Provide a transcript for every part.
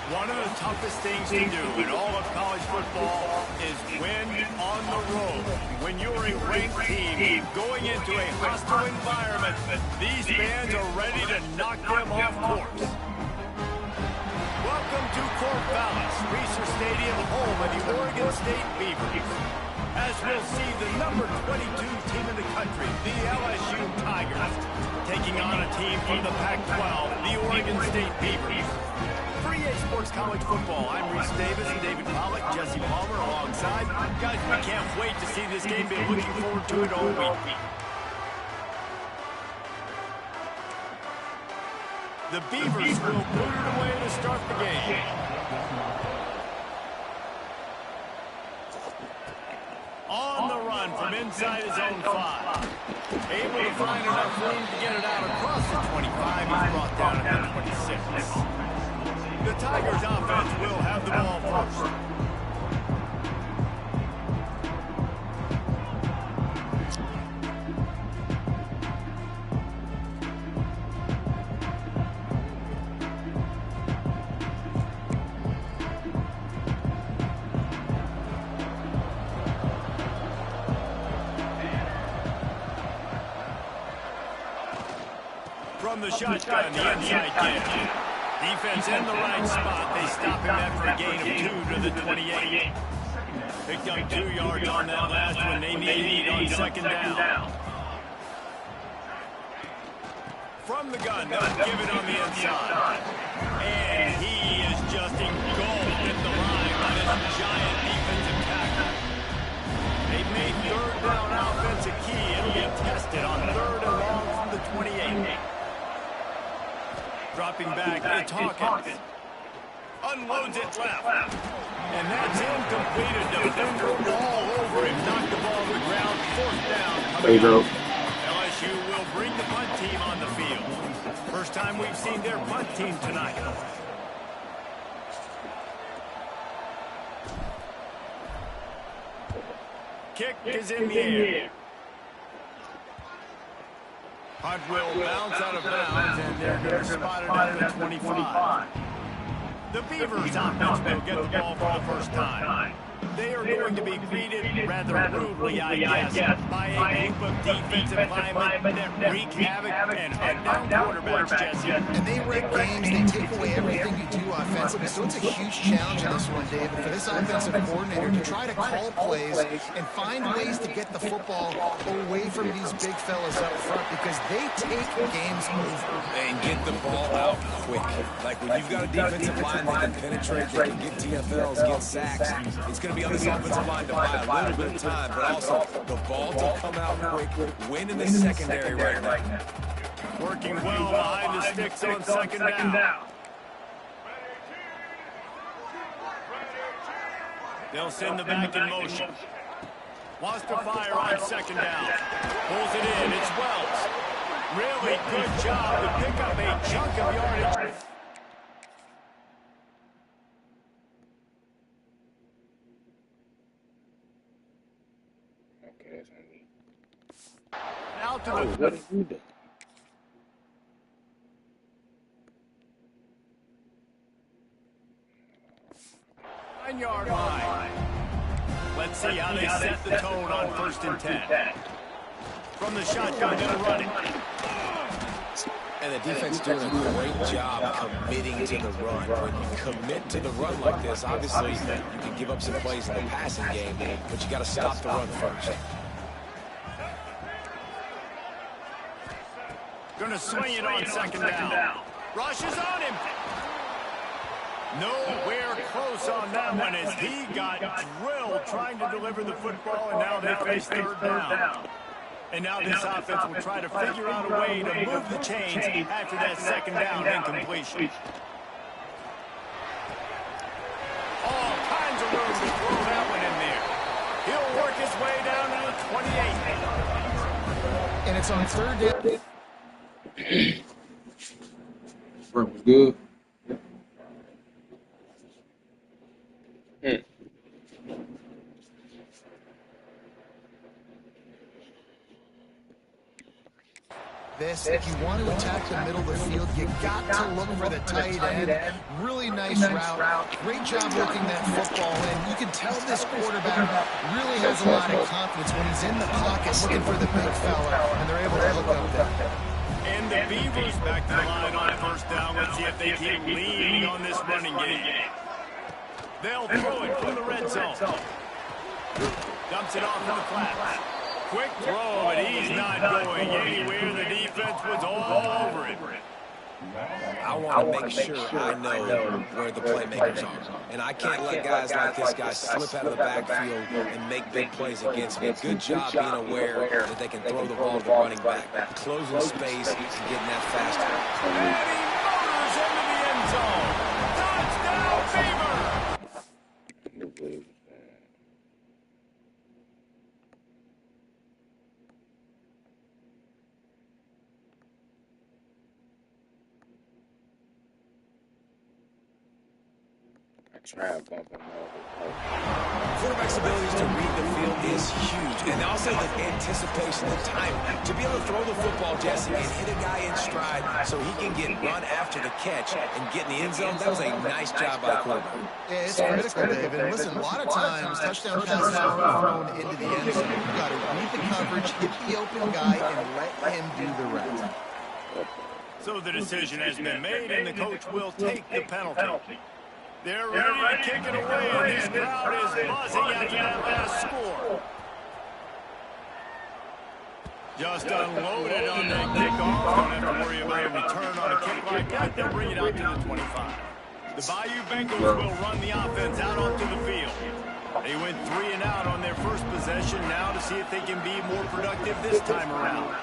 One of the toughest things to do in all of college football is win on the road. When you're a ranked team going into a hostile environment, these fans are ready to knock them off course. Welcome to Corvallis, Reser Stadium, home of the Oregon State Beavers. As we'll see the number 22 team in the country, the LSU Tigers, taking on a team from the Pac-12, the Oregon State Beavers. For EA Sports College Football, I'm Reese Davis and David Pollack, Jesse Palmer alongside. Guys, we can't wait to see this game. Been looking forward to it all week. The Beavers will put it away to start the game. On the run from inside his own 5. Able to find enough room to get it out across the 25. He's brought down at the 26. The Tigers offense will have the ball first. From the shotgun, the inside kick. Defense in the right spot. They stop him after a gain of 2 to the 28. Picked up 2 yards on that last one. They need on second down. From the gun, they'll give it on the inside. And he is just engulfed at the line by this giant defensive tackle. They've made third down offense a key. It'll get tested on 3rd and long from the 28. Dropping back, it's Hawkins. Unloads it left. And that's incomplete. A defender all over him. Knocked the ball to the ground. 4th down. There you go. LSU will bring the punt team on the field. First time we've seen their punt team tonight. Kick is in the air. Punt will bounce out of bounds, and they're going to spot it at the 25. The Beavers offense will get the ball for the first time. They are going to be greeted rather rudely, I guess, by a group of defensive linemen that wreak havoc and hunt down quarterbacks, Jesse. And they wreck games, they take away everything you do offensively. So it's a huge challenge in this one, David, for this offensive coordinator to try to call plays and find ways to get the football away from these big fellas up front because they take games over. And get the ball out quick. Like when you've got a defensive line that can penetrate, that can get TFLs, get sacks, it's going to be on this offensive line to buy a little bit of time, but also the ball to come out quick, win in the secondary right now. Working well behind the sticks on second down. They'll send the back in motion. Wants to fire on second down. Pulls it in. It's Wells. Really good job to pick up a chunk of yardage. Out to the 9-yard line. Let's see how they set the tone on 1st and 10. From the shotgun, they'll run it. And the defense doing a great job committing to the run. When you commit to the run like this, obviously you can give up some plays in the passing game, but you got to stop the run first. Going to swing it on second down. Rushes on him. Nowhere close on that one as he got drilled trying to deliver the football, and now they face 3rd down. And now this offense will try to figure out a way to move the chains after that second down incompletion. All kinds of room to throw that one in there. He'll work his way down to the 28. And it's on 3rd down. Front was good. this, if you want to attack the middle of the field, you got to look for the tight end. Really nice route. Great job working that football in. You can tell this quarterback really has a lot of confidence when he's in the pocket looking for the big fella, and they're able to hook up there. And the Beavers back to the line on first down. Let's see if they keep leaning on this running game. They'll throw it from the red zone. Dumps it off in the flats. Quick throw, but he's not going anywhere. The defense was all over it. I want to make sure I know where the playmakers are. And I can't let guys like this guy slip out of the backfield and make big plays against me. Good job being aware that they can throw the ball to the running back, closing space and getting that faster. And he motors into the end zone. Touchdown, Beaver! Quarterback's abilities to read the field is huge, and also the anticipation, the timing. To be able to throw the football, Jesse, and hit a guy in stride so he can get run after the catch and get in the end zone, that was a nice job by the quarterback. Yeah, it's critical, David. And listen, a lot of times, touchdown passes aren't thrown into the end zone. You've got to read the coverage, hit the open guy, and let him do the rest. So the decision has been made, and the coach will take the penalty. They're ready to kick it away, and this crowd is buzzing after that last score. Just unloaded on that kickoff. Don't have to worry about a return on a kick like that. They'll bring it out to the 25. The Bayou Bengals will run the offense out onto the field. They went 3 and out on their first possession. Now to see if they can be more productive this time around.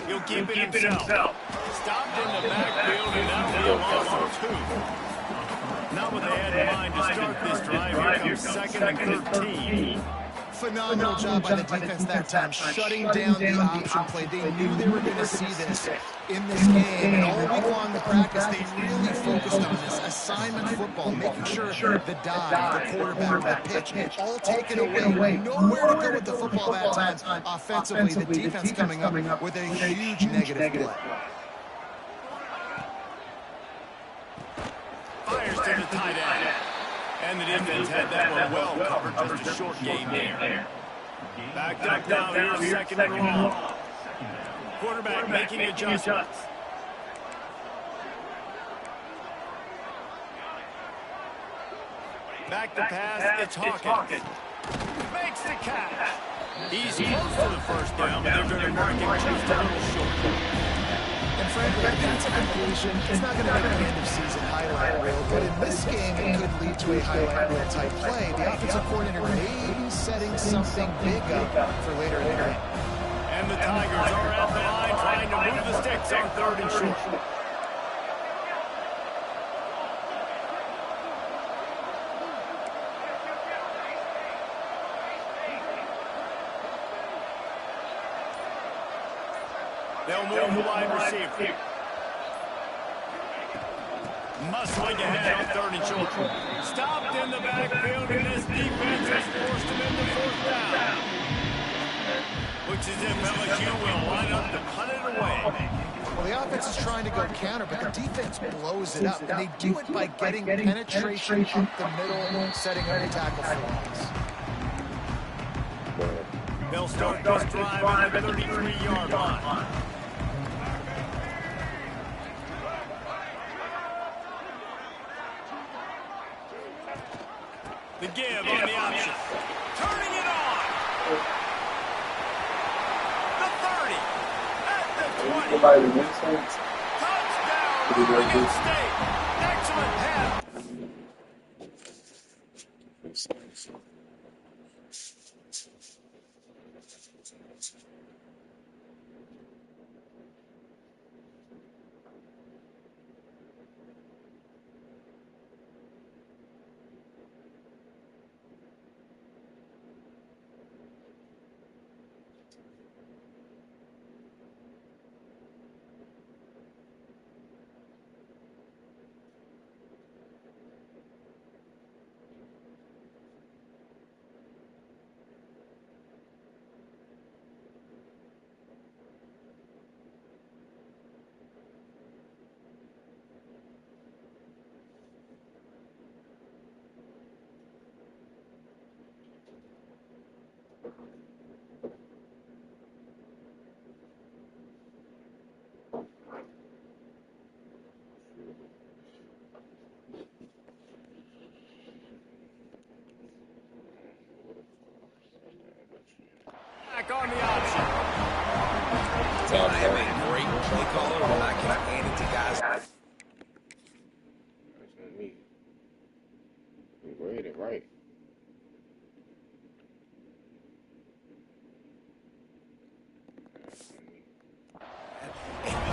He'll keep it himself. Stopped in the backfield, and that'll be a loss of 2. Not what they had in mind to start this drive. Here comes second and 13. Phenomenal job by the defense that time, shutting down the option play. They knew they were going to see this in this game, and all week long in practice, they really focused on this assignment football, making sure the dive, the quarterback, the pitch, all taken away. Nowhere to go with the football that time. Offensively, the defense coming up with a huge negative play. Fires to the tight end. And the defense had that one well covered, just a short game there. Backed up now, here's second and long. Quarterback making adjustments. Back to pass, it's Hawkins. Makes the catch. He's close to the first down, but they're going to mark him just a little short. And frankly, I think it's a completion. It's not going to make an end-of-season highlight reel, but in this game, it could lead to a highlight reel type play. The offensive coordinator may be setting something big up for later in the game. And the Tigers are at the line trying to move the sticks on third and short. They'll move the wide receiver. Muscling ahead on third and short. Stopped in the backfield, and this defense has forced him into fourth down. Looks as if LSU will line up to punt it away. Well, the offense is trying to go counter, but the defense blows it up, and they do it by getting penetration up the middle, setting up the tackle for loss. They'll start this drive at the 33-yard line. The give on the option. Turning it on. The 30. At the 20. Touchdown, Oregon State. Excellent pass. I am a great play caller when I can hand it to guys. That's not me. Read it right.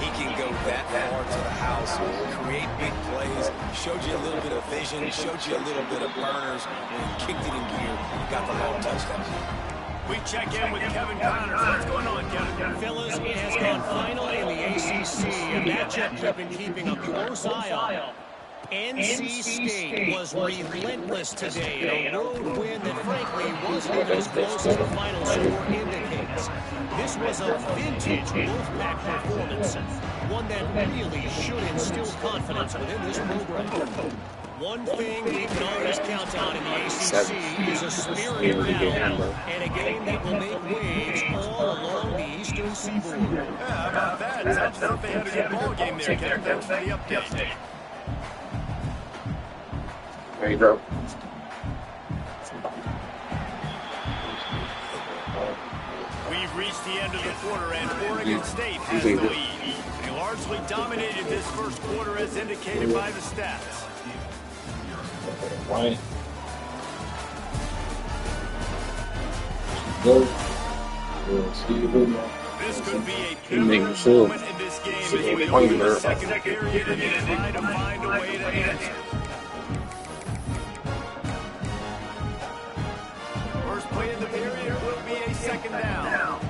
He can go that far to the house, create big plays, showed you a little bit of vision, showed you a little bit of burners. When he kicked it in gear, he got the long touchdown. We check in with Kevin Connors. What's going on, Kevin? Fellas, it has gone final in the ACC, a matchup we've been keeping a close eye on. NC State was relentless today, a road win that frankly wasn't even as close as the final score indicates. This was a vintage Wolfpack performance, one that really should instill confidence within this program. One thing we can always count on in the ACC is a spirited battle and a game that will make waves all along the Eastern Seaboard. Yeah, how about that? Sounds like they had a good ball game there, Kevin. Thanks for the update. There you go. We've reached the end of the quarter, and Oregon State has the lead. They largely dominated this first quarter as indicated by the stats. Right. Go. This could be a pivotal moment in this game as we open the second period and they try to find a way to answer. First play of the period will be a second down.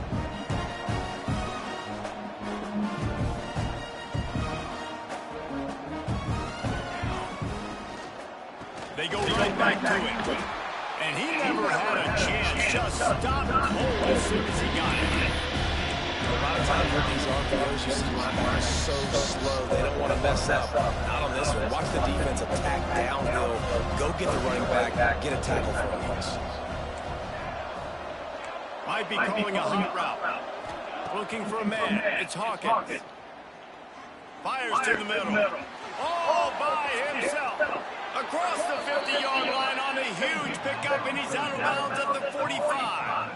They go right back to it. And he never had a chance. Just stopped cold as soon as he got it. A lot of times with these RPOs, you see linebackers so slow, they don't want to mess up. Not on this one. Watch the defense attack downhill. Go get the running back. Get a tackle for a loss. Might be calling a hot route. Looking for a man. It's Hawkins. Fires to the middle. All by himself. Across the 50-yard line on a huge pickup, and he's out of bounds at the 45.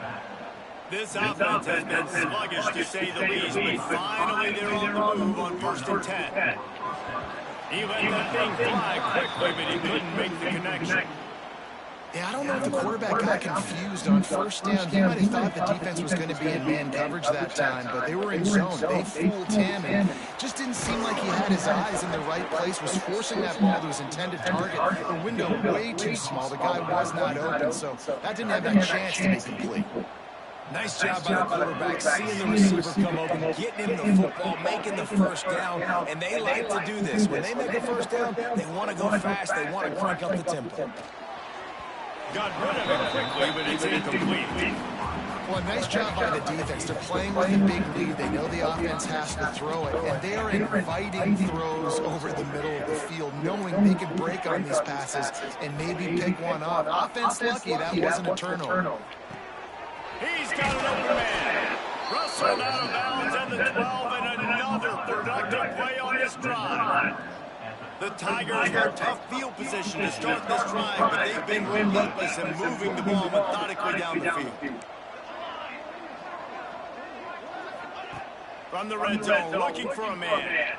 This offense has been sluggish, to say the least, but finally they're on the move on 1st and 10. He let that thing fly quickly, but he couldn't make the connection. Yeah, I don't know if the quarterback got confused on 1st down. He might have thought the defense was going to be in man coverage that time, but they were in zone. They fooled him and just didn't seem like he had his eyes in the right place, was forcing that ball to his intended target. The window way too small. The guy was not open, so that didn't have that chance to be complete. Nice job by the quarterback, seeing the receiver come open, getting him the football, making the 1st down, and they like to do this. When they make a 1st down, they want to go fast, they want to crank up the tempo. Got rid of it quickly, but it's incomplete. Well, nice job by the defense. They're playing with a big lead. They know the offense has to throw it, and they are inviting throws over the middle of the field, knowing they can break on these passes and maybe pick one off. Offense lucky, that wasn't a turnover. He's got an open man. Russell out of bounds at the 12, and another productive play on this drive. The Tigers were in tough field position to start this drive, but they've been relentless in moving the ball methodically down the field. From the red zone, looking for a man.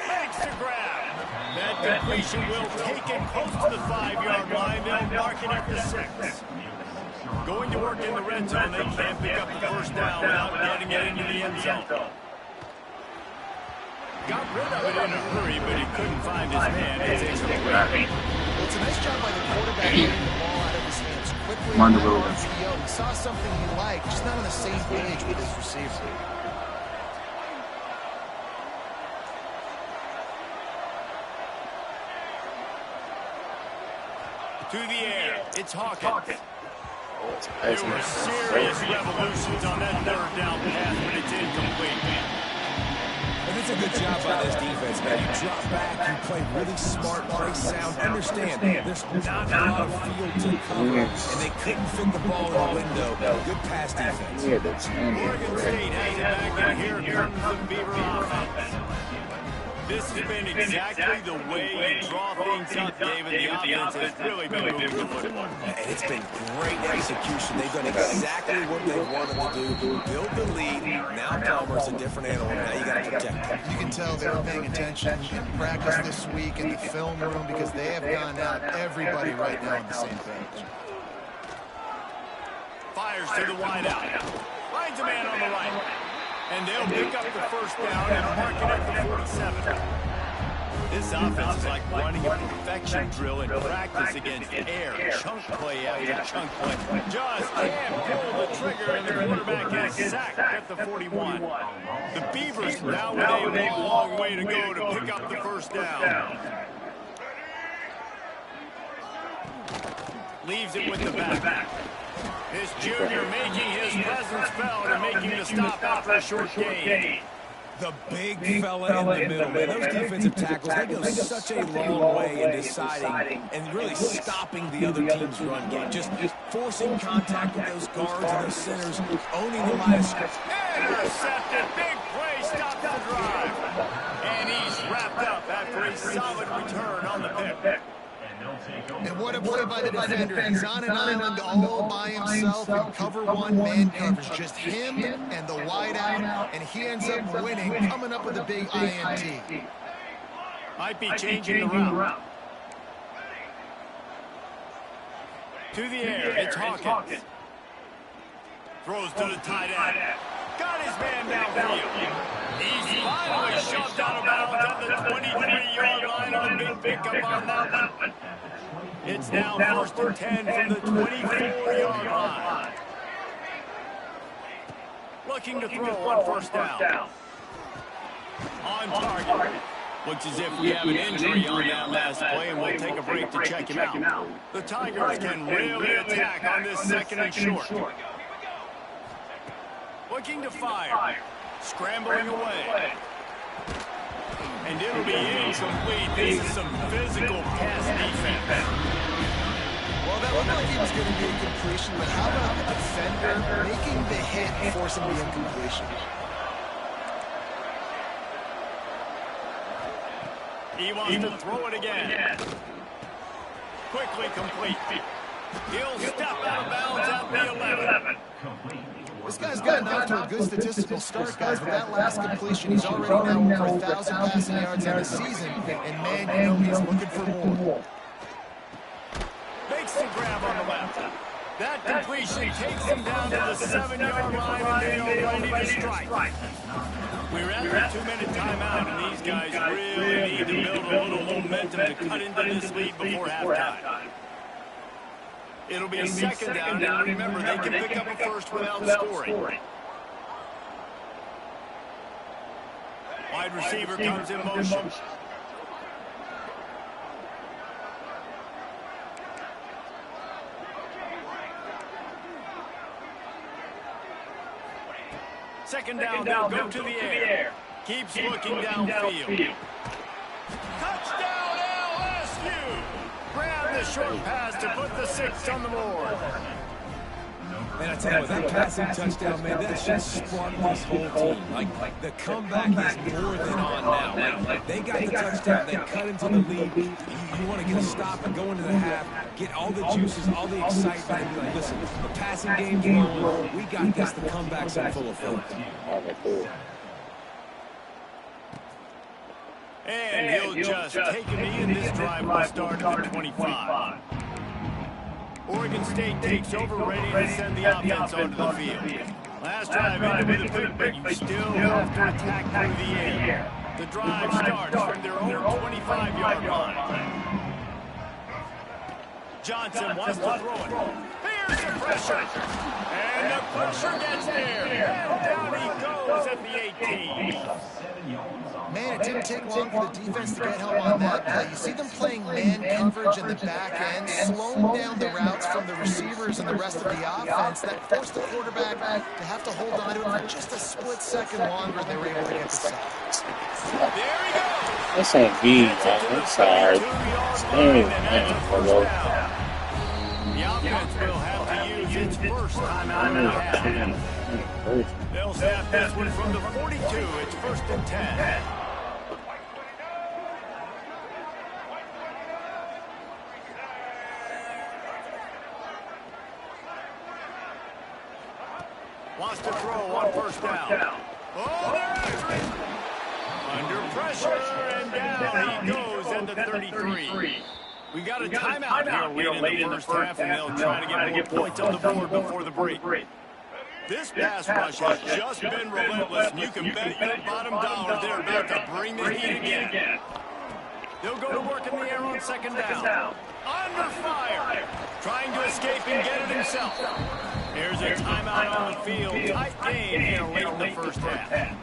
Makes the grab. That completion will take it close to the 5-yard line. They'll mark it at the 6. Going to work in the red zone, they can't pick up the 1st down without getting it into the end zone. Got rid of it in a hurry, but he couldn't find his man. It's incomplete. Well, it's a nice job by the quarterback getting the ball out of his hands quickly on RPO. He saw something he liked, just not on the same page with his receiver. To the air, it's Hawkins. There were serious revolutions on that 3rd down pass, but it's incomplete. And it's a good job by this defense, man. You drop back, you play really smart, play sound. Understand, there's not a lot of field to cover, and they couldn't fit the ball in the window. Good pass defense. Oregon State has it back, and here comes the Beaver offense. This has been exactly the way you draw things up, David. The offense has really been moving the football. And it's been great execution. They've done exactly what they wanted to do. Build the lead. Now Palmer's a different animal. Now you got to protect him. You can tell they were paying attention in practice this week in the film room because they have gone out everybody right now on the same page. Fires to the wideout. Finds a man on the right. And they'll pick up the first down and mark it at the 47. This offense is like running a perfection drill in practice against air. Chunk play after chunk play. Just can't pull the trigger, and the quarterback is sacked at the 41. The Beavers now with a long way to go to pick up the first down. Leaves it with the back. This junior making his presence felt and making the stop after a short gain. The big fella in the middle, man. Those defensive tackles, they go such a long way in deciding and really stopping the other team's run game. Just forcing contact with those guards and those centers, owning the line of scrimmage. Intercepted. Big play. Stopped the drive. And he's wrapped up after a solid return on the pick. And what a play by the defender. He's on an island all by himself in cover one man coverage. Just him and the wideout, and he ends up winning, coming up with a big INT. Might be changing the route. To the air, it's Hawkins. Throws to the tight end. Got his man downfield. He's finally shoved out of bounds at the 23-yard line on a big pickup on that one. It's now 1st and 10 from the 24-yard line. Looking to throw on first down. On target. Looks as if we have an injury on that last play, and we'll take a break to check him out. The Tigers can really attack on this 2nd and short. Looking to fire. Scrambling away. And it'll be incomplete. This is some physical pass defense. Well, that looked like he was going to be a completion, but how about the defender making the hit and forcing the incompletion? He wants to throw it again. Quickly complete. He'll step out of bounds at the 11. This guy's gotten off to a good statistical start, guys. With that last completion, he's already now over 1,000 passing yards on the season. And, man, you know he's looking for more. Makes the grab on the left. That completion takes him down to the 7-yard line, and they are ready to strike. We're at the 2-minute timeout, and these guys really need to build a little momentum to cut into this lead before halftime. It'll be a 2nd down, and remember, they can pick up a first without scoring. Wide receiver comes in motion. Second down, they'll go to the air. Keeps looking downfield. Touchdown, LSU! Grab the short pass to put the 6 on the board. Man, I tell you what, that passing touchdown, man, that should spark this whole team. Like, the comeback is more than on now. Like, they got the touchdown, they cut into the lead. You want to get a stop and go into the half, get all the juices, all the excitement, and be like, listen, the passing game's rolling. We got this, the comeback's in full effect. And he'll just take a knee, and this drive will start at the 25. Oregon State takes over, ready to send the offense onto the field. Last drive ended with a pick, but you still have to attack through the air. The drive starts from their own 25-yard line. Johnson wants to throw it. Here's the pressure. And the pressure gets there. And down he goes at the 18. Man, it didn't take long for the defense to get home on that play. You see them playing man coverage in the back end, slowing down the routes from the receivers and the rest of the offense. That forced the quarterback to have to hold on to it for just a split second longer, and they were able to get the sack. There he goes. That's on B, man. I'm sorry. Damn, man. The offense will have to use its first timeout of the half. They'll snap this one from the 42. It's 1st and 10. Wants to throw on first down. Oh, they're after him. Under pressure, and down he goes at the 33. We got a timeout here late in the first half, and they'll try to get more points on the board before the break. This pass rush has just been relentless, and you can bet your bottom dollar they're about to bring the heat again. They'll go to work in the air on second down. Under fire. Trying to escape and get it himself. Here's a timeout on the field. Tight game here late in the first half.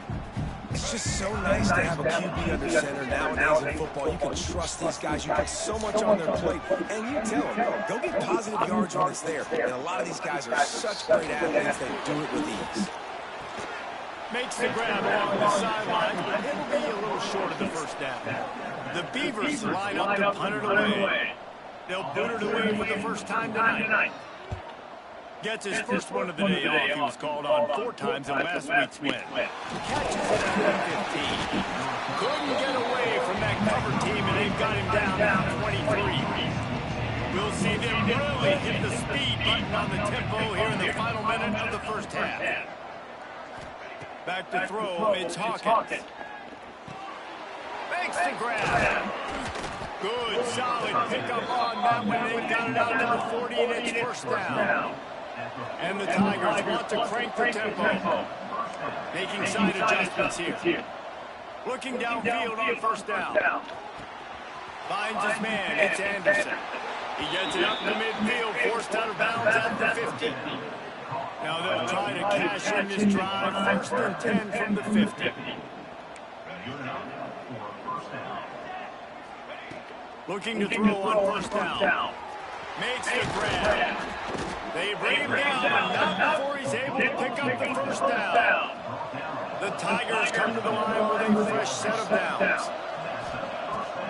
It's just so nice to have a QB under center nowadays in football. You can trust these guys. You put so much on their plate. And you tell them, go get positive yards when it's there. And a lot of these guys are such great athletes, they do it with ease. Makes the grab along the sideline, but it'll be a little short of the first down. The Beavers line up to punt it away. They'll boot it away for the first time tonight. Gets his first one of the day off. He was called on 4 times in last week's win. Catches it at the 15. Couldn't get away from that cover team, and they've got him down at 23. We'll see them really hit the speed button on the tempo here in the final minute of the first half. Back to throw, it's Hawkins. Makes the grab. Good, solid pickup on that one. They've got it out to the 40, and it's first down. And the Tigers want to crank the tempo. Making side adjustments here. Looking downfield on first down. Finds his man, it's Anderson. He gets it up in the midfield, forced out of bounds at the 50. Now they'll try to cash in this drive. First and 10 from the 50. Looking to throw on first down. Makes the grab. They bring him down, but not before he's able to pick up the first down. The Tigers come to the line with a fresh set of downs.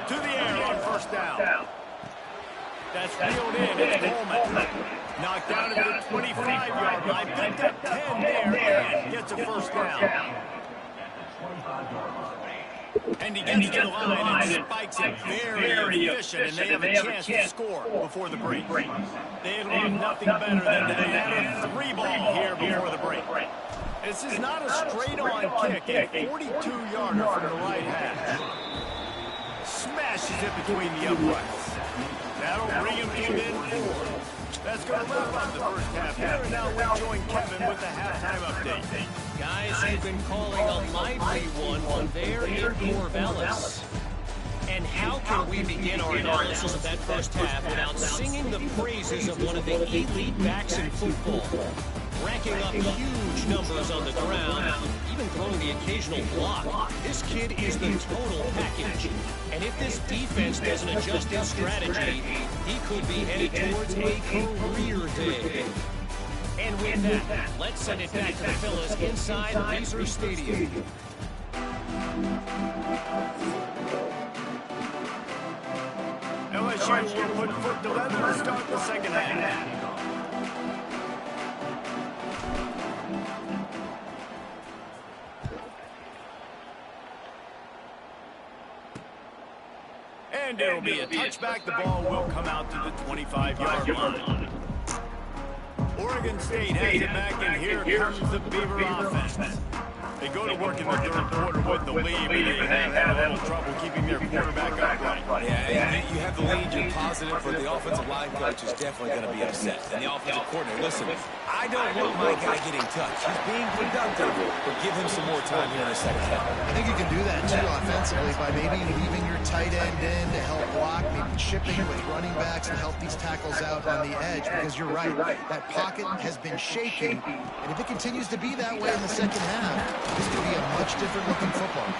To the air on first down. That's reeled in. It's Coleman. Knocked down at the 25-yard line. Picked up 10 there and gets a first down. And he gets to the line and spikes it. Very efficient, and they have a chance to score before the break. They'd love nothing better than to add a 3-ball here before the break. This is not a straight-on kick. A 42-yarder from the right hash. Smashes it between the uprights. That'll bring him to within 4. That's going to wrap up the first half here, and now we join Kevin with the halftime update. Guys, you've been calling a lively one there in Corvallis. And how can we begin our analysis of that first half without singing the praises of one of the elite backs in football? Racking up huge numbers on the ground, even throwing the occasional block. This kid is the total package. And if this defense doesn't adjust its strategy, he could be headed towards a career day. And with that, let's send it back to the fellas inside Razor Stadium. LSU will put foot to leather to start the second half. And it'll be a touchback. The ball will come out to the 25-yard line. Oregon State has it back, and here comes the Beaver offense. They go to work in the third quarter with the lead, but they have had a little trouble keeping their quarterback upright. Yeah, you have the lead, you're positive, but the offensive line coach is definitely going to be upset. And the offensive coordinator, listen, I don't want my guy getting touched. He's being productive, but give him some more time here in the second half. I think you can do that, too, offensively, by maybe leaving your tight end in to help block, maybe chipping with running backs to help these tackles out on the edge, because you're right, that pocket has been shaking, and if it continues to be that way in the second half, this could be a much different looking football.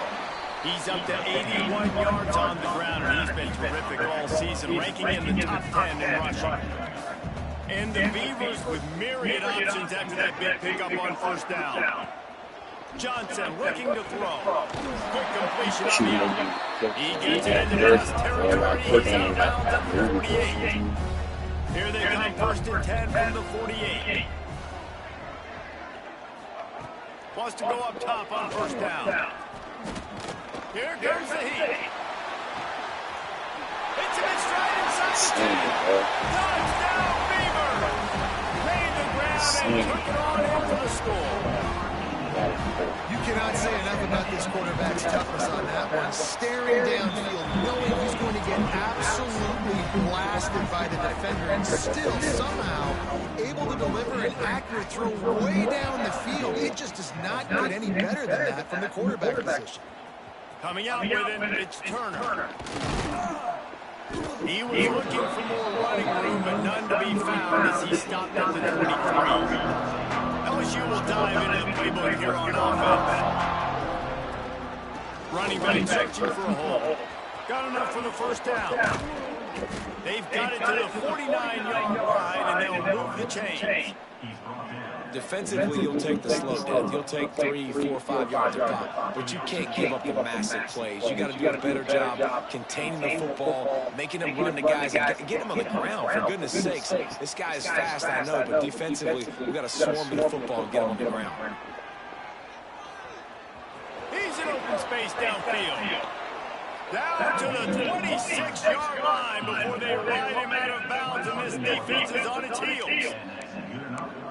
He's up to 81 yards on the ground, and he's been terrific all season, ranking in the top 10 in rushing. And the Beavers with myriad options after that big pickup on first down. Johnson looking to throw. Quick completion on the out. He gets it into Dallas territory. He's out of bounds at the 48. Here they come, first and 10 from the 48. Wants to go up top on first down. Here comes the heat. Hits him in stride inside the 10. Touchdown, Beaver! Made the ground and took it on in for the score. You cannot say enough about this quarterback's toughness on that one. Staring downfield, knowing he's going to get absolutely blasted by the defender, and still somehow able to deliver an accurate throw way down the field. It just does not get any better than that from the quarterback position. Coming out with it, it's Turner. He was looking for more running room, but none to be found as he stopped at the 23. LSU will dive into the playbook here on offense. Running back searching for a hole. Got enough for the first down. They've got it to the 49-yard line, and they'll move the chains. Defensively, you'll take the slow death. You'll take 3, 4, 5 yards of pop. But you can't give up the massive plays. You got to do a better job containing the football, making them run the guys, and get them on the ground, for goodness sakes. This guy is fast, I know, but defensively, we've got to swarm to the football and get him on the ground. He's in open space downfield. Down to the 26-yard line before they ride him out of bounds, and this defense is on its heels.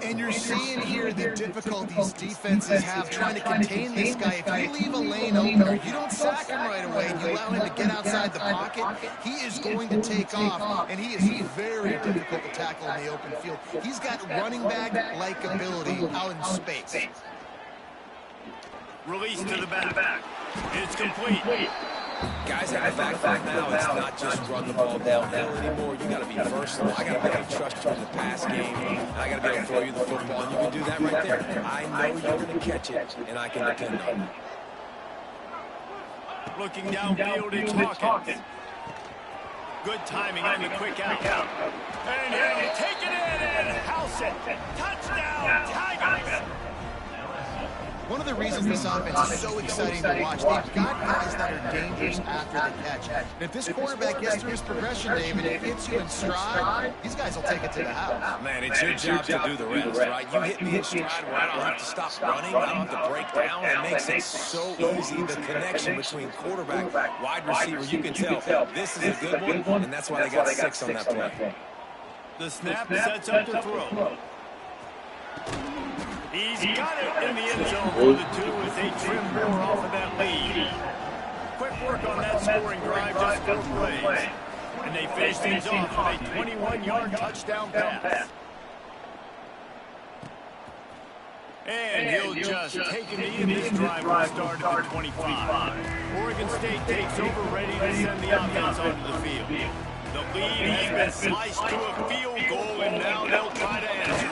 And you're seeing here the difficulties defenses have trying to contain this guy. If you leave a lane open or you don't sack him right away and you allow him to get outside the pocket, he is going to take off, and he is very difficult to tackle in the open field. He's got running back-like ability out in space. Release to the back. It's complete. Guys at the backfield now, it's not just run the ball downhill anymore. You got to be versatile. I got to be able to trust you in the pass game. And I got to be able to throw you the football, and you can do that right there. I know you're going to catch it, and I can depend on it. Looking downfield, it's Hawkins. Good timing on the quick out. And he'll take it in and house it. Touchdown, Tigers. One of the reasons this offense is so exciting to watch, they've got guys that are dangerous after the catch. And if this quarterback gets through his progression, David, and gets you in stride, these guys will take it to the house. Man, it's your job to do the rest, right? You hit me in stride where I don't have to stop running, I don't have to break down. It makes it so easy, the connection between quarterback, wide receiver. You can tell this is a good one, and that's why they got 6 on that play. The snap sets up the throw. He's got it in the end zone for the 2 as they trim more off of that lead. Quick work on that scoring drive, just 4 plays. And they finish things off with a 21-yard touchdown pass. And he'll just take a knee, and this drive will start at the 25. Oregon State takes over, ready to send the offense onto the field. The lead has been sliced to a field goal, and now they'll try to answer.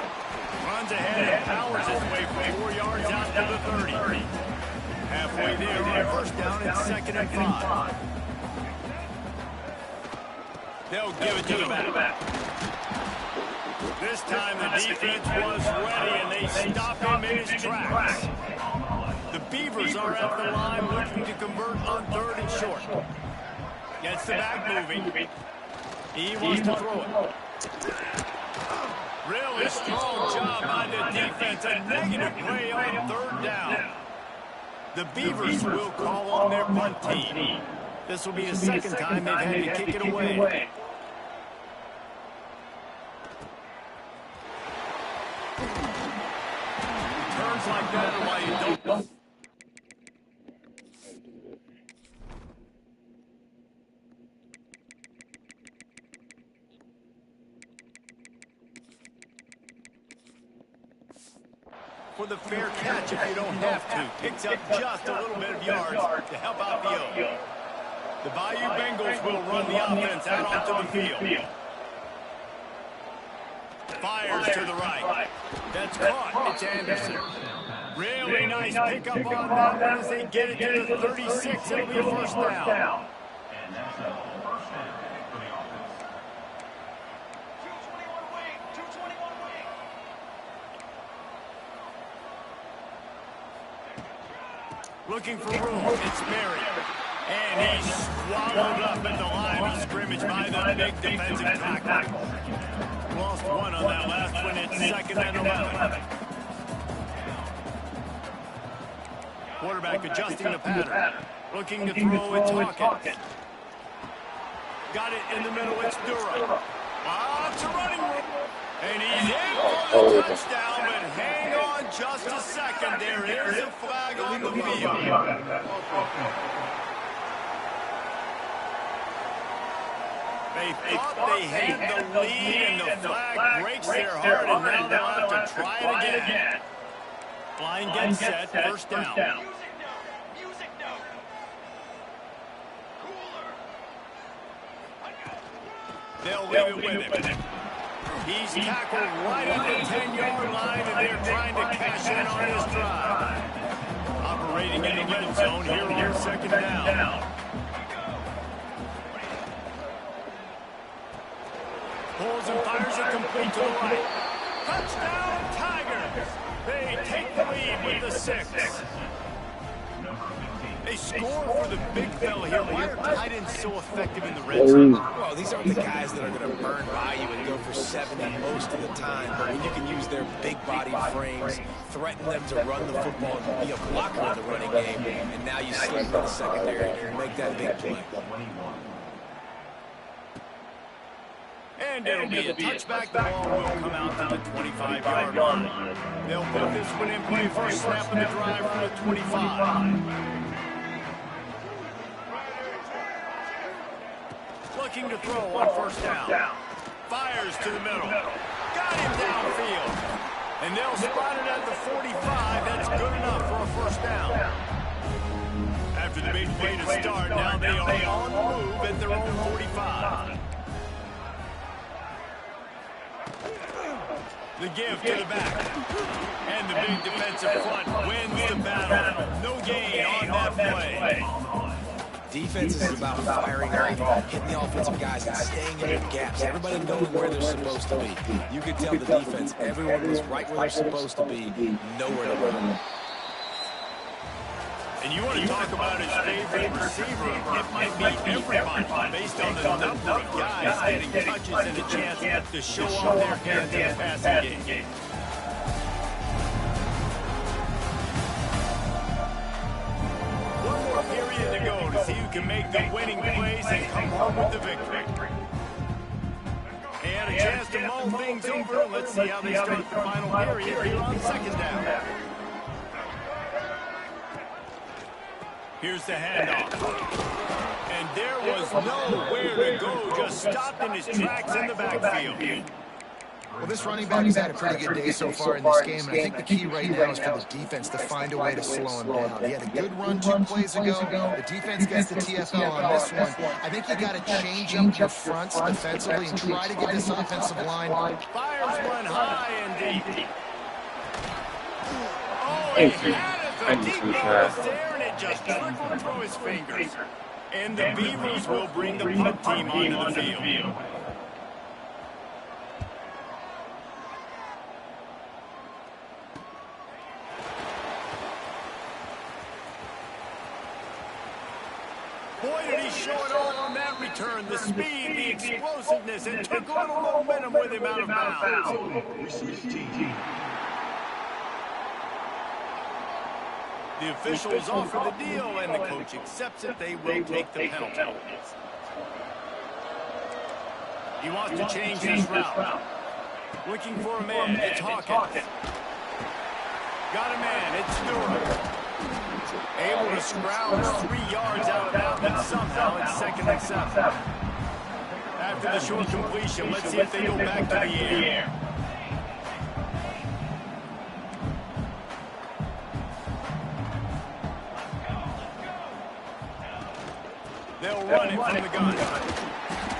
Runs ahead and powers his way for 4 yards out to the 30. Halfway there on first down and 2nd and 5. They'll give it to the back. This time the defense was ready, and they stopped him in his tracks. The Beavers are at the line looking to convert on 3rd and short. Gets the back moving. He wants to throw it. Really strong job by the defense. A negative play on 3rd down. The Beavers will call on their punt team. This will be the 2nd time they've had to kick it away. Turns like that are why you don't. For the fair catch if you don't have to. Picks up just a little bit of yards to help out the O. The Bayou Bengals will run the offense out onto the field. Fires to the right. That's caught. It's Anderson. Really nice pickup on that one as they get it to the 36. It'll be a first down. Looking for room. It's Mary. And he's swallowed up at the line of scrimmage by the big defensive tackle. Lost 1 on that last one. It's 2nd and 11. Quarterback adjusting the pattern. Looking to throw. It's Hawkins. Got it in the middle. It's Durham. It's a running room. And he's in for Oh, touchdown, but hang on just a second. There is a flag on the field. They thought they had the lead, and the flag breaks their heart, and now they'll have to try it again. Line gets set, first down. They'll leave it with him. He's tackled right at the 10-yard line, and they're trying to cash in on his drive. Operating in the red zone here on second down. Pulls and fires it complete to the right. Touchdown, Tigers! They take the lead with the 6. They score for the big fella here. Why are tight ends so effective in the red zone? Well, these aren't the guys that are going to burn by you and go for 70 most of the time. But when you can use their big-bodied frames, threaten them to run the football and be a blocker in the running game, and now you slip in the secondary and make that big play. And it'll be a touchback. The ball will come out to the 25-yard line. They'll put this one in play first snap of the drive from the 25. Looking to throw on first down. Fires to the middle. Got him downfield. And they'll spot it at the 45. That's good enough for a first down. After the big play to start, now they are on the move at their own 45. The give to the back. And the big defensive front wins the battle. No gain on that play. Defense is about firing off, hitting the offensive guys and staying in their gaps. Everybody knowing where they're supposed to be. You can tell the defense, everyone was right where they're supposed to be, nowhere to run. And you want to talk about his favorite receiver, it might be everybody, based on the number of guys getting touches and a chance to show off their hands in the passing game. One more period to go to see who can make the winning plays and come home with the victory. And a chance to mull things over. Let's see how they start the final period here on second down. Here's the handoff. And there was nowhere to go, just stopped in his tracks in the backfield. Well, this running back has had a pretty good day so far in this game, and I think the key right now is for the defense to find a way to slow him down. He had a good run 2 plays ago. The defense gets the TFL on this one. I think you got to change up your fronts defensively and try to get this offensive line. Fires one high and deep. Oh, he had it. The deep ball was there, and it just trickled through his fingers. And the Beavers will bring the punt team onto the field. Boy, did he show it all on that return. The speed, the explosiveness, and took a little momentum with him out of bounds. The officials offer the deal, and the coach accepts it. They will take the penalty. He wants to change his route. Looking for a man. It's Hawkins. Got a man. It's Stewart. Able to scrounge 3 yards out of bounds, and somehow it's 2nd and 7. After the short completion, let's see if they go back to the air. They'll run it from the gun.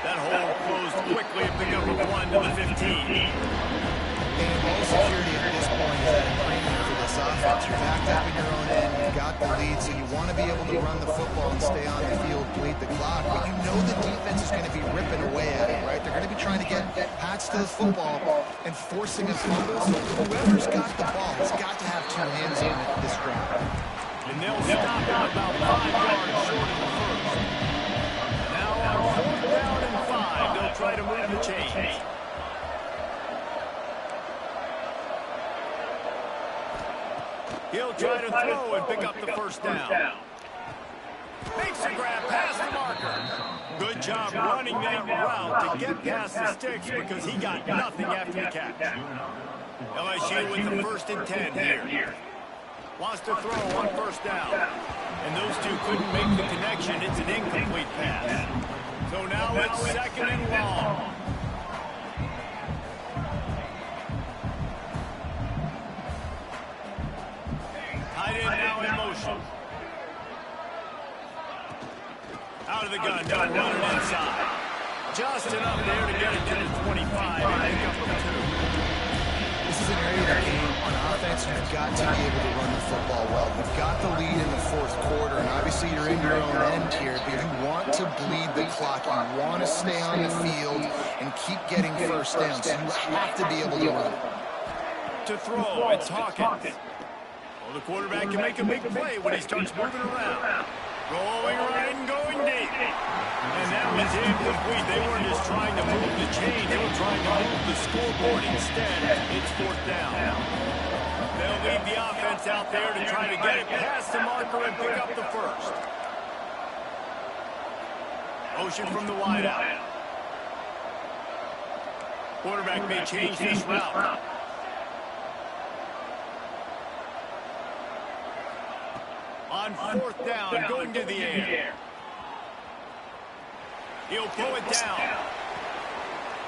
That hole closed quickly at the number 1 to the 15. And ball security at this point is at a premium for this offense. You're backed up in your own end. You've got the lead, so you want to be able to run the football and stay on the field, bleed the clock. But you know the defense is going to be ripping away at it, right? They're going to be trying to get Pats to the football and forcing a fumble. So whoever's got the ball has got to have 2 hands on it this drive. And they'll stop at about 5 yards short of the first. Now on 4th down and 5, they'll try to move the chains. He'll try to throw and pick up the first down. Makes a grab past the marker. Good job running that route to get past the sticks because he got nothing after the catch. LSU with the 1st and 10 here. Wants to throw on 1st down. And those two couldn't make the connection. It's an incomplete pass. So now it's 2nd and long. Tight end now in motion. Out of the gun, now running inside. Just enough there to get it to the 25 and pick up a 2. This is an area of the game on offense you've got to be able to run the football well. You've got the lead in the 4th quarter, and obviously you're in your own end here, but you want to bleed the clock. You want to stay on the field and keep getting 1st down, so you have to be able to run. To throw, it's Hawkins. Well, the quarterback can make a big play when he starts moving around. Rolling right and going deep. And that was incomplete. They weren't just trying to move the chain. They were trying to move the scoreboard instead. It's 4th down. They'll leave the offense out there to try to get it past the marker and pick up the 1st. Motion from the wideout. Quarterback may change this route. On 4th down, going to the air. He'll pull it down.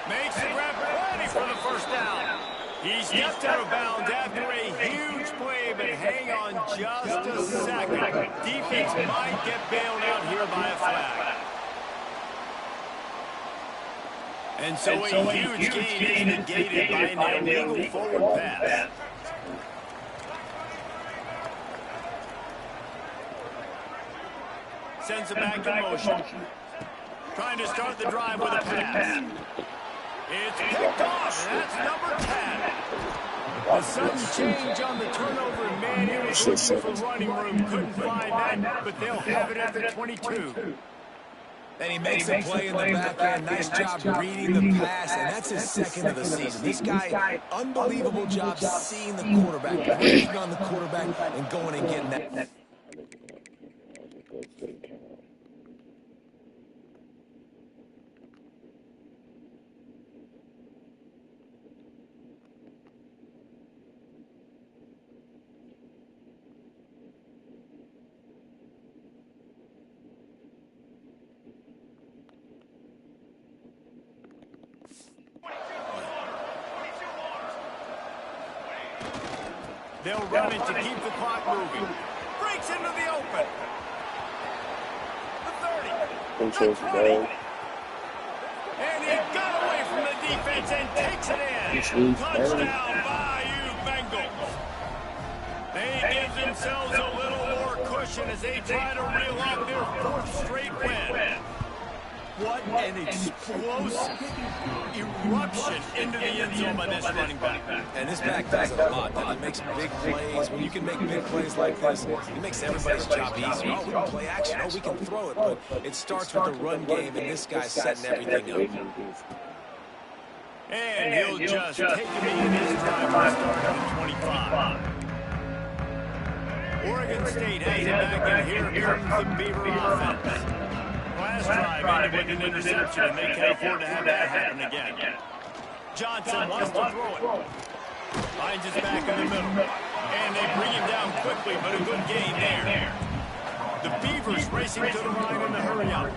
Makes the grab ready for the 1st down. He stepped out of bounds after a huge play, but hang on just a second. Defense might get bailed out here by a flag. And so a huge gain is negated by an illegal forward pass. Sends it back in motion. Trying to start the drive with a pass. It's picked off. That's number 10. A sudden change on the turnover. Man, he was looking for running room. Couldn't find that, but they'll have it at the 22. And he makes a play in the back end. Nice job reading the pass, and that's his 2nd of the season. This guy, unbelievable job seeing the quarterback, breaking on the quarterback, and going and getting that. They'll run it to keep the clock moving. Breaks into the open. The 30. The 20. And he got away from the defense and takes it in. Touchdown, Bayou Bengals. They give themselves a little more cushion as they try to reel off their 4th straight win. What an explosive eruption into the end zone by this running back. And this back does it a lot. He makes big plays. When you can make big plays like this, it makes everybody's job easier. Oh, we can play action. Oh, we can throw it. But it starts with the run game, and this guy's setting everything up. And he'll just take him in this time and start at 25. Oregon State has it back, and here comes the Beaver offense. Last drive ended with an interception, and they can't afford to have that happen again. Johnson wants to throw it. Finds his back in the middle. And they bring him down quickly, but a good gain there. The Beavers racing to the line in the hurry-up.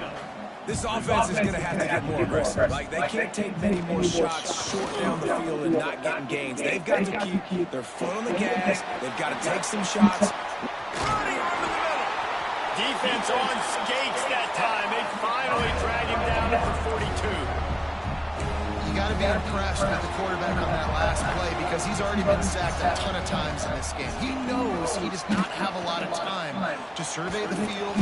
This offense is going to have to get more aggressive. Like, they can't take many more shots short down the field and not getting gains. They've got to keep their foot on the gas. They've got to take some shots. Running over the middle. Defense on skates that time. They finally drag him down at the 42. You got to be impressed with the quarterback on that last play because he's already been sacked a ton of times in this game. He knows he does not have a lot of time to survey the field.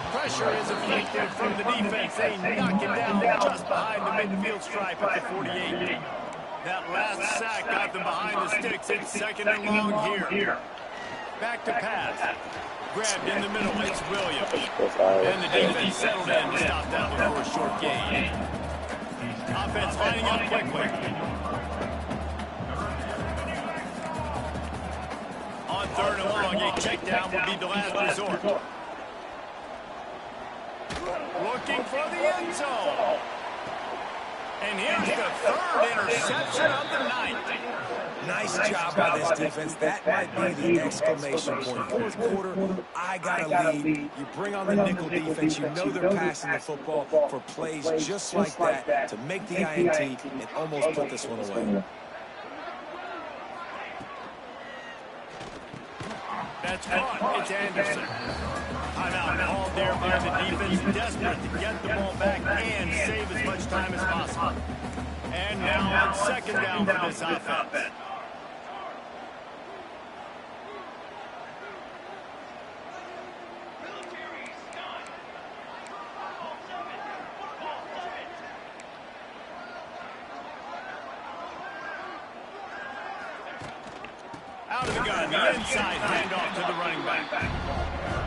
Pressure is effective from the defense. They knock him down just behind the midfield stripe at the 48. That last sack got them behind the sticks. It's 2nd and long here. Back to pass. Grabbed in the middle. It's Williams. And the defense settled in to stop that one for a short gain. Offense lining up quickly. On 3rd and long, a check down will be the last resort. Looking for the And here's the third interception of the night. Nice job by this defense. That might be the exclamation point. Fourth quarter, I got to lead. You bring on the nickel defense. You know they're passing the football for plays just like that to make the INT and almost put this one away. That's caught. It's Anderson. Timeout called there by the defense, desperate to get the ball back and save as much time as possible. And now on second down for this offense. Out of the gun, the inside handoff to the running back.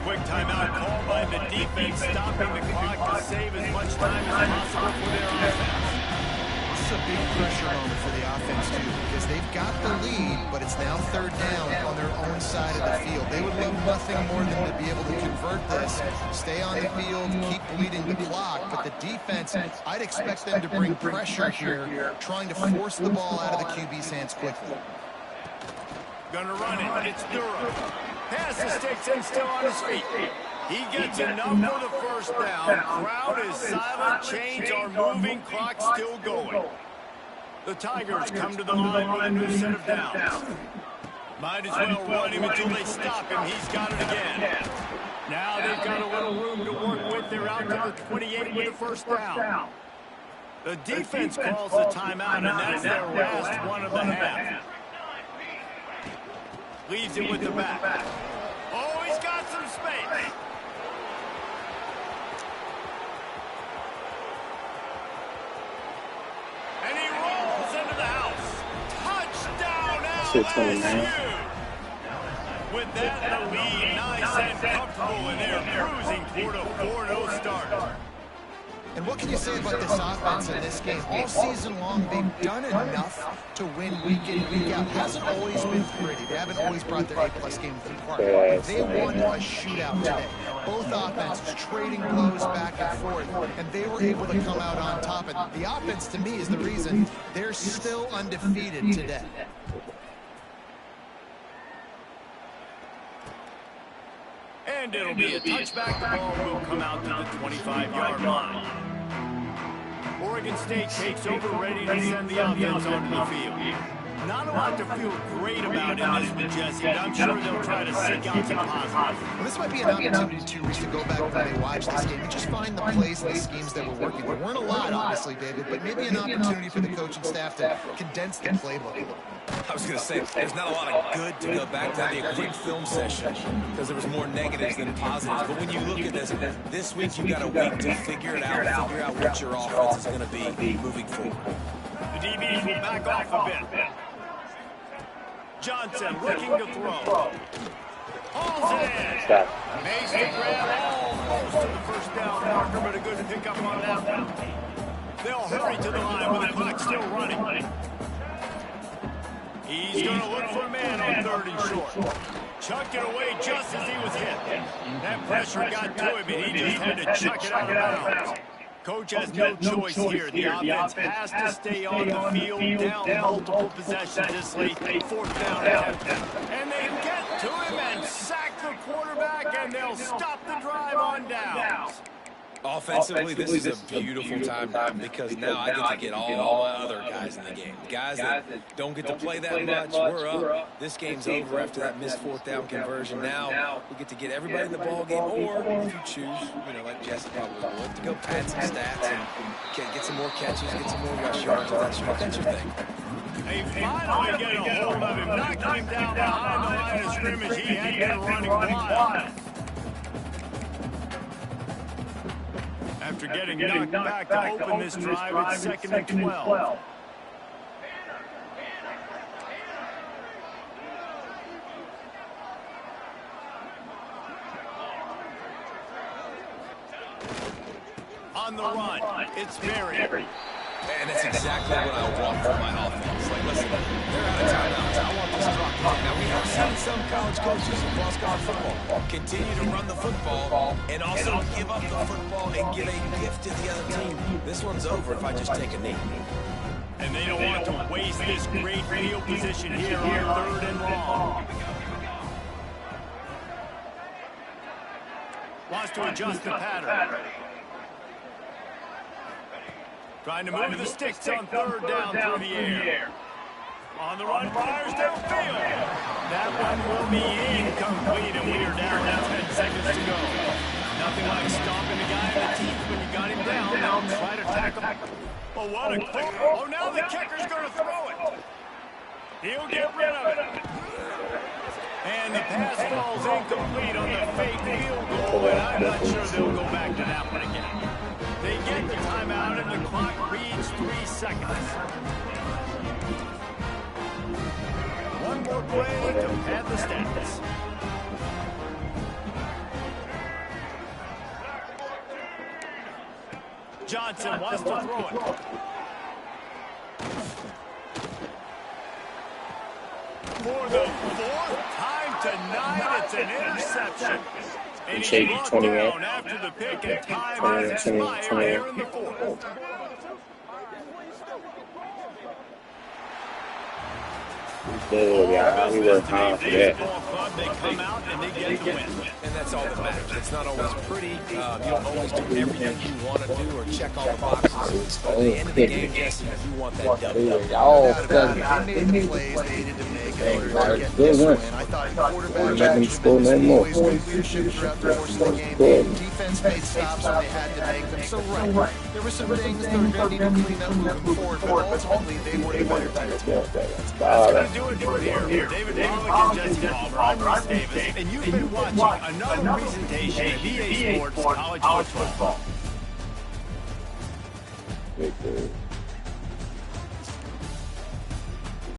Quick timeout called by the defense, stopping the clock to save as much time as possible for their offense. This is a big pressure moment for the offense, too, because they've got the lead, but it's now third down on their own side of the field. They would love nothing more than to be able to convert this, stay on the field, keep bleeding the clock, but the defense, I'd expect them to bring pressure here, trying to force the ball out of the QB's hands quickly. Gonna run it. It's Durham. Passes sticks him still on his feet. He gets enough for the first down. Crowd is silent. Chains are moving. Clock still going. The Tigers come to the line with a new set of downs. Might as well run him until they stop him. He's got it again. Now they've got a little room to work with. They're out to the 28 with the first down. The defense calls the timeout, and that's their last one of the half. Leaves it with the back. Oh, he's got some space. And he rolls into the house. Touchdown, LSU. With that, the lead nice and comfortable, and they're cruising toward a 4-0 start. And what can you say about this offense in this game? All season long, they've done enough to win week in, week out. It hasn't always been pretty. They haven't always brought their A-plus game to the park. They won a shootout today. Both offenses trading blows back and forth, and they were able to come out on top. And the offense, to me, is the reason they're still undefeated today. And it'll be a touchback. The ball will come out to the 25-yard line. Oregon State takes over, ready to send the offense onto the field. Not a lot to feel great about in this one, Jesse, but I'm sure they'll try to seek out some positives. Well, this might be an opportunity, too, to go back when they watch this game and just find the plays and the schemes that were working. There weren't a lot, obviously, David, but maybe an opportunity for the coaching staff to condense the playbook a little. I was going to say, there's not a lot of good to go back to the quick film session because there was more negatives than positives. But when you look at this week you got a week to figure it out, figure out what your offense is going to be moving forward. The DBs will back off a bit. Johnson looking to throw. Hauls it in. Makes the grab almost to the first down marker, but a good pickup on that one. They'll hurry to the line with the clock still running. He's going to look for a man on third and short. Chucked it away just as he was hit. That pressure got to him, and he just had to chuck it out of bounds. Coach has no choice here. The offense has to stay on the field, down multiple possessions this late. Fourth down attempt. And they get to him and sack the quarterback, and they'll stop the drive on downs. Offensively, this is a beautiful time now because now I get to get all my other guys in the game. Guys that don't get to play that much, we're up. This game's over after that missed fourth down conversion. Now we get to get everybody in the ball game, or if you choose, like Jesse probably would, to go pad some stats and get some more catches, get some more rush yards. That's your thing. They finally get a hold of him, knocking him down behind the line of scrimmage. He had been running wild. After getting knocked back to open this drive, it's 2nd and 12. On the run, it's Berry. And that's exactly what I want from my offense. Like, listen, they're out of timeouts. I want this clock. Now, we have seen some college coaches in cross-college football continue to run the football and also give up the football and give a gift to the other team. This one's over if I just take a knee. And they don't want to waste this great field position here on 3rd and long. Wants to adjust the pattern. Trying to move the sticks on 3rd down through the air. On the run, fires downfield. That one will be incomplete, and we are down to 10 seconds to go. Nothing like stomping the guy in the teeth when you got him down. Now try to tackle him. Oh, what a quick. Oh, now the kicker's going to throw it. He'll get rid of it. And the pass falls incomplete on the fake field goal, and I'm not sure they'll go back to that one again. They get the timeout, and the clock reads 3 seconds. One more play to pad the stats. Johnson wants to throw it. For the 4th time tonight, it's an interception. And he's brought down after the pick, and time has expired here in the 4th. Yeah, we worked hard for that. They come out and they get the win. And that's all that matters. It's not always pretty. You don't always do everything you want to do or check all the boxes. But at the end of the game, Jesse, you want that W. They made the plays they needed to make in order to get this win. I thought quarterback action was always good leadership throughout the course of the game. Defense made stops when they had to make them. So, right, there were some things that were going to need to clean up moving forward, but ultimately they were the better team. That's going to do it here. David Pollock and Jesse Hall, I'm Ross Davis, and you've been watching another presentation of EA Sports College Football.